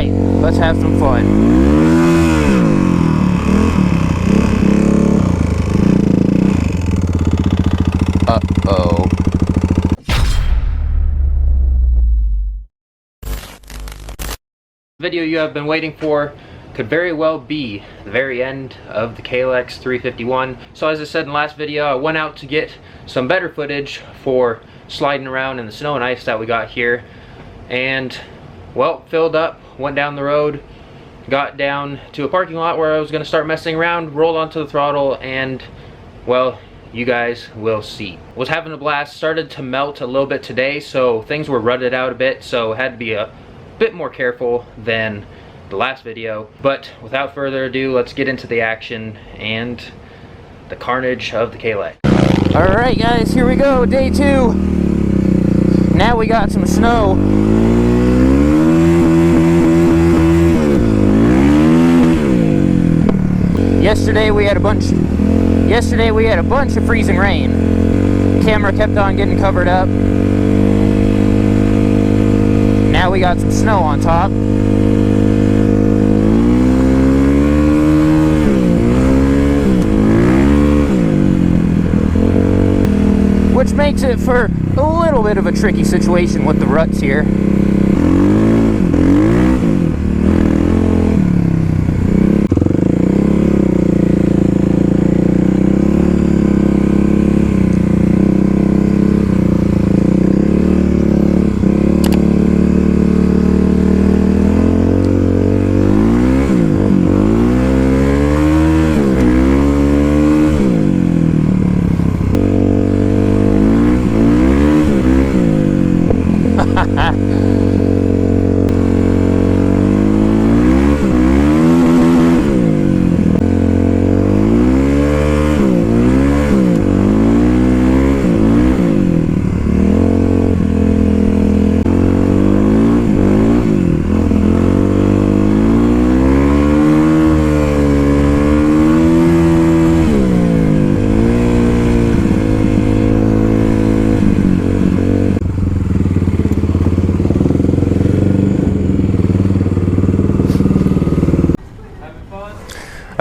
Alright, let's have some fun. Uh-oh. The video you have been waiting for could very well be the very end of the KLX351. So as I said in the last video, I went out to get some better footage for sliding around in the snow and ice that we got here. And, well, filled up, went down the road, got down to a parking lot where I was going to start messing around, rolled onto the throttle, and, well, you guys will see. Was having a blast, started to melt a little bit today, so things were rutted out a bit, so had to be a bit more careful than the last video. But without further ado, let's get into the action and the carnage of the KLX. Alright guys, here we go, day 2. Now we got some snow. Yesterday we had a bunch of freezing rain. The camera kept on getting covered up. Now we got some snow on top. Which makes it for a little bit of a tricky situation with the ruts here.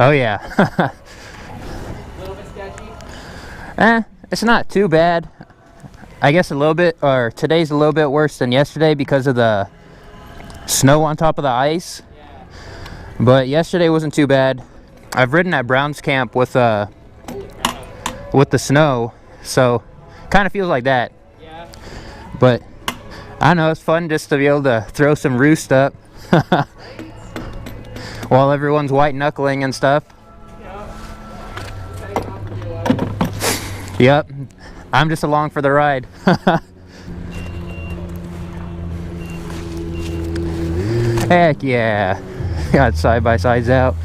Oh yeah. A little bit sketchy? It's not too bad. I guess a little bit, or today's a little bit worse than yesterday because of the snow on top of the ice. Yeah. But yesterday wasn't too bad. I've ridden at Brown's camp with the snow, so kind of feels like that. Yeah. But I don't know, it's fun just to be able to throw some roost up. While everyone's white knuckling and stuff. Yep, I'm just along for the ride. Heck yeah, got side-by-sides out.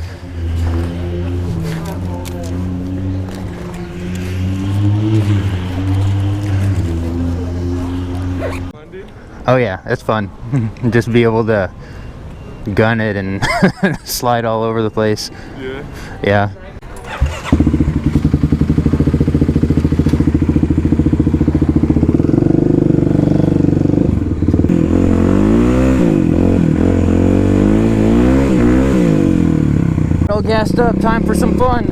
Oh yeah, it's fun. Just be able to gun it and slide all over the place. Yeah. All gassed up, time for some fun.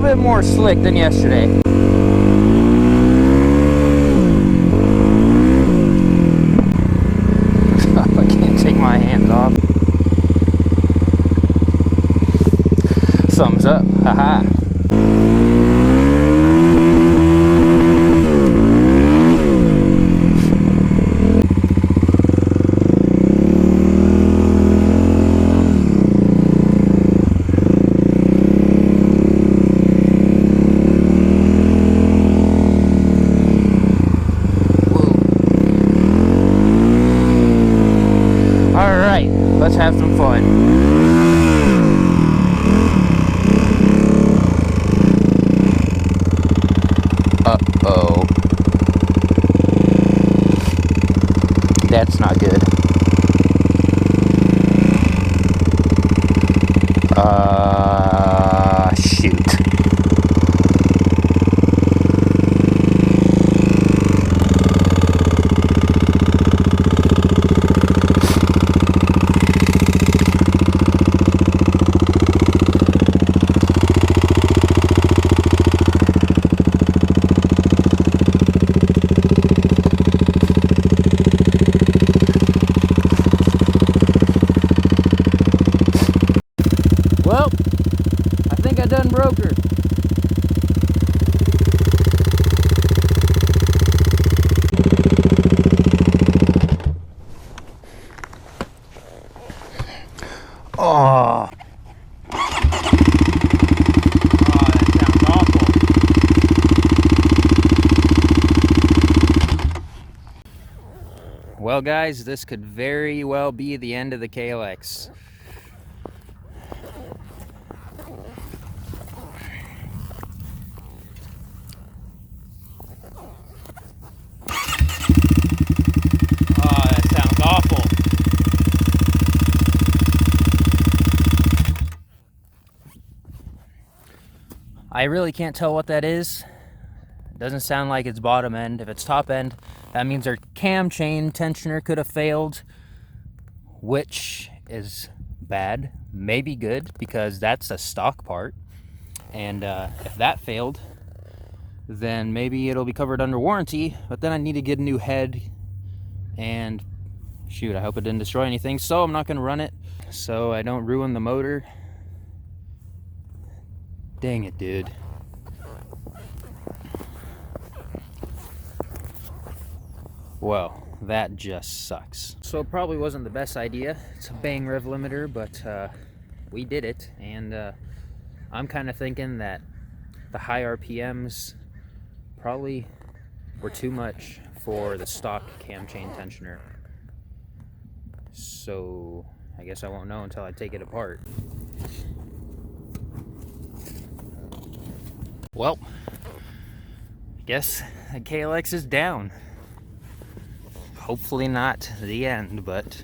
bit more slick than yesterday. I can't take my hands off. Thumbs up, haha. Alright, let's have some fun. Uh-oh. That's not good. Shoot. Well, I think I done broke her. Oh. That sounds awful. Well, guys, this could very well be the end of the KLX. I really can't tell what that is. It doesn't sound like it's bottom end. If it's top end, that means our cam chain tensioner could have failed, which is bad, maybe good, because that's a stock part. And if that failed, then maybe it'll be covered under warranty, but then I need to get a new head, and shoot, I hope it didn't destroy anything, so I'm not gonna run it so I don't ruin the motor. Dang it, dude. Well, that just sucks. So it probably wasn't the best idea. It's a bang rev limiter, but we did it, and I'm kind of thinking that the high RPMs probably were too much for the stock cam chain tensioner. So I guess I won't know until I take it apart. Well, I guess the KLX is down. Hopefully not the end, but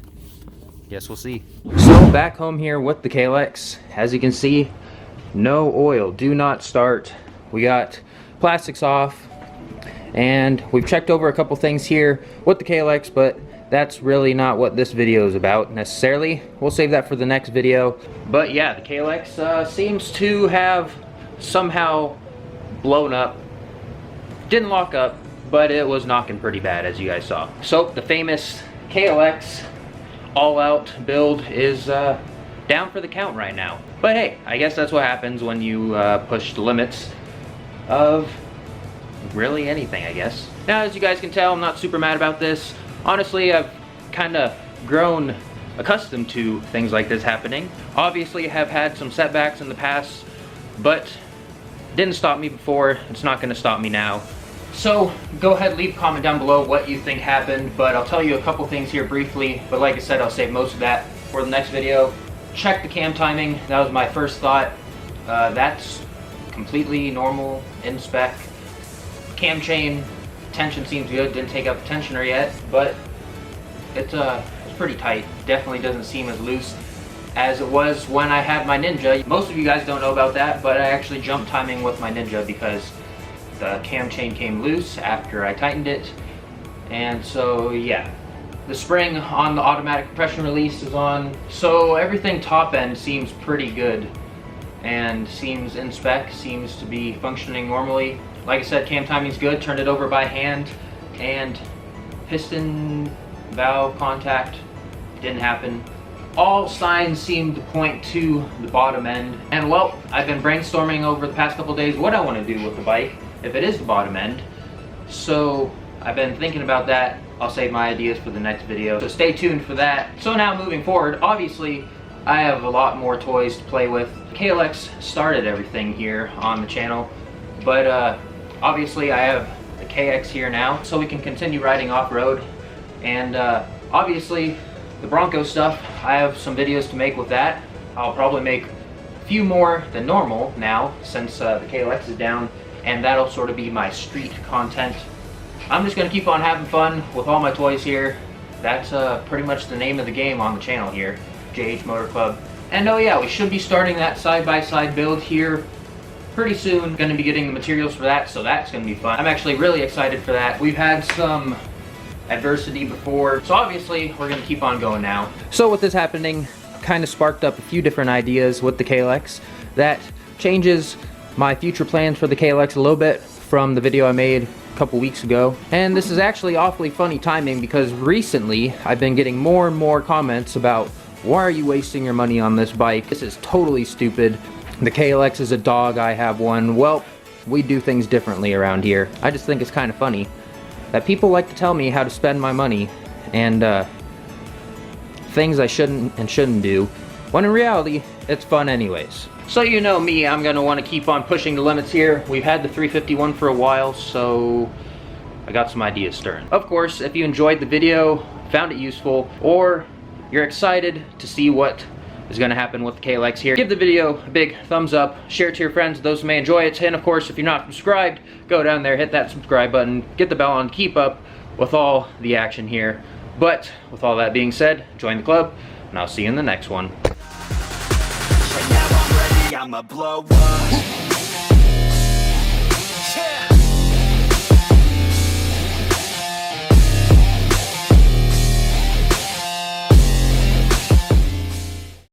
guess we'll see. So back home here with the KLX, as you can see, no oil, do not start. We got plastics off, and we've checked over a couple things here with the KLX, but that's really not what this video is about necessarily. We'll save that for the next video. But yeah, the KLX seems to have somehow blown up. Didn't lock up, but it was knocking pretty bad, as you guys saw. So the famous KLX all-out build is down for the count right now. But hey, I guess that's what happens when you push the limits of really anything, I guess. Now, as you guys can tell, I'm not super mad about this. Honestly, I've kind of grown accustomed to things like this happening. Obviously, I have had some setbacks in the past, but didn't stop me before. It's not going to stop me now. So go ahead, leave a comment down below what you think happened, but I'll tell you a couple things here briefly, but like I said, I'll save most of that for the next video. Check the cam timing. That was my first thought. That's completely normal in spec. Cam chain tension seems good. Didn't take out the tensioner yet, but it's pretty tight. Definitely doesn't seem as loose as it was when I had my Ninja. Most of you guys don't know about that, but I actually jumped timing with my Ninja because the cam chain came loose after I tightened it. And so yeah, the spring on the automatic compression release is on, so everything top end seems pretty good and seems in spec, seems to be functioning normally. Like I said, cam timing's good, turned it over by hand, and piston valve contact didn't happen. All signs seem to point to the bottom end. And well, I've been brainstorming over the past couple days what I want to do with the bike if it is the bottom end. So I've been thinking about that. I'll save my ideas for the next video, so stay tuned for that. So now moving forward, obviously I have a lot more toys to play with. KLX started everything here on the channel, but obviously I have the KX here now, so we can continue riding off-road. And obviously the Bronco stuff, I have some videos to make with that. I'll probably make a few more than normal now since the KLX is down, and that'll sort of be my street content. I'm just going to keep on having fun with all my toys here. That's pretty much the name of the game on the channel here, JH Motor Club. And oh yeah, we should be starting that side-by-side build here pretty soon. Going to be getting the materials for that, so that's going to be fun. I'm actually really excited for that. We've had some adversity before, so obviously we're going to keep on going now. So with this happening, kind of sparked up a few different ideas with the KLX that changes my future plans for the KLX a little bit from the video I made a couple weeks ago. And this is actually awfully funny timing because recently I've been getting more and more comments about, why are you wasting your money on this bike? This is totally stupid. The KLX is a dog, I have one. Well, we do things differently around here. I just think it's kind of funny that people like to tell me how to spend my money and things I shouldn't do, when in reality, it's fun anyways. So you know me, I'm gonna want to keep on pushing the limits here. We've had the 351 for a while, so I got some ideas stirring. Of course, if you enjoyed the video, found it useful, or you're excited to see what is going to happen with the KLX here, give the video a big thumbs up, share it to your friends, those who may enjoy it, and of course, if you're not subscribed, go down there, hit that subscribe button, get the bell on, keep up with all the action here. But with all that being said, join the club, and I'll see you in the next one. Right now I'm ready, I'ma blow up. Yeah.